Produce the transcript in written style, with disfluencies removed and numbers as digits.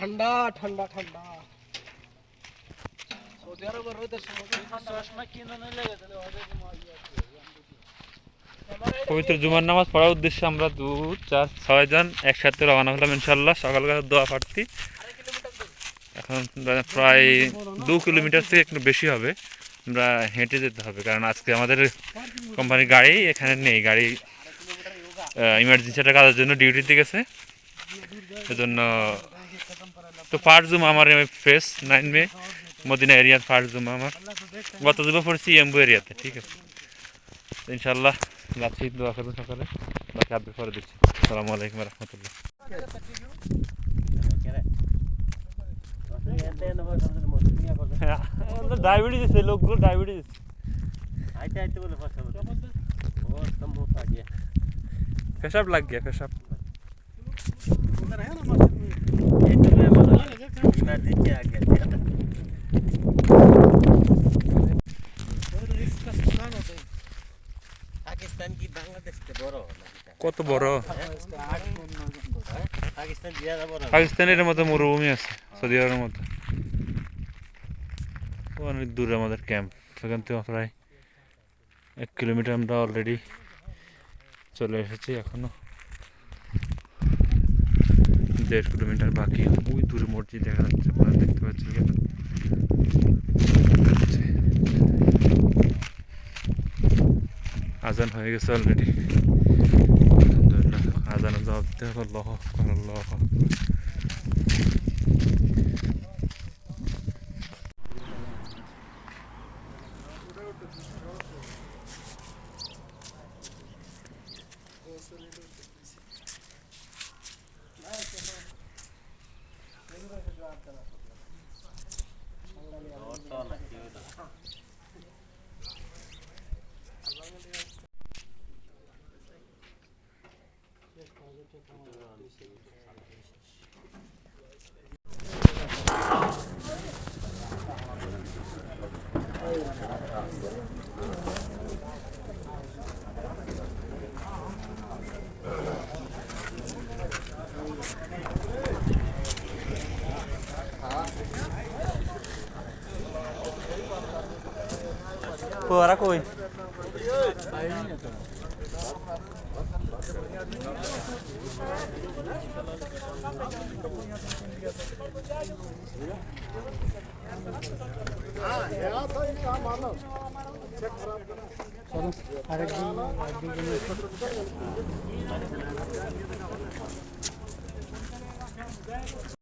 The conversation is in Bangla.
ঠান্ডা ঠান্ডা ঠান্ডা সৌদি আরবের রোদের সময় চশমা কিনে নিলে পবিত্র জুমার নামাজ পড়ার উদ্দেশ্যে আমরা 2, 4, 6 জন একসাথে রওনা হলাম ইনশাল্লাহ। সকালবেলা দোয়া প্রার্থী। এখন প্রায় 2 কিলোমিটার থেকে একটু বেশি হবে, আমরা হেঁটে যেতে হবে, কারণ আজকে আমাদের কোম্পানির গাড়ি এখানে নেই। গাড়ি ইমার্জেন্সি একটা কাজের জন্য ডিউটিতে গেছে, সেজন্য। তো ফার্স্ট জুমা আমার ফেস 9 মে মদিনা এরিয়ার ফার্স্ট জুমা আমার। গত জুমা পড়েছি এম্বু এরিয়াতে, ঠিক আছে। ইনশাল্লাহ যাচ্ছি, দোয়া করবেন সকালে, বাকি আপডেট পরে দিচ্ছি। আসসালামু আলাইকুম রহমতুল্লাহ। ডায়াবেটিস আছে লোকগুলো, ডায়াবেটিস পেশাব লাগ গিয়া, পেশাব। পাকিস্তান কি বাংলাদেশ বড়? কত বড়? পাকিস্তান জিয়াদা বড়। পাকিস্তানের মতো মরুভূমি আছে, সৌদি আরবের মতো। অনেক দূরে আমাদের ক্যাম্প, সেখান থেকে প্রায় 1 কিলোমিটার আমরা অলরেডি চলে এসেছি। এখনো 1.5 কিলোমিটার বাকি। ওই দূরে মসজিদ দেখা যাচ্ছে, দেখতে পাচ্ছি। আজান হয়ে গেছে অলরেডি। আজানের জবাব দিতে হবে, আল্লাহু আকবার, আল্লাহু আকবার। Pura koi. চলো আরেকদিন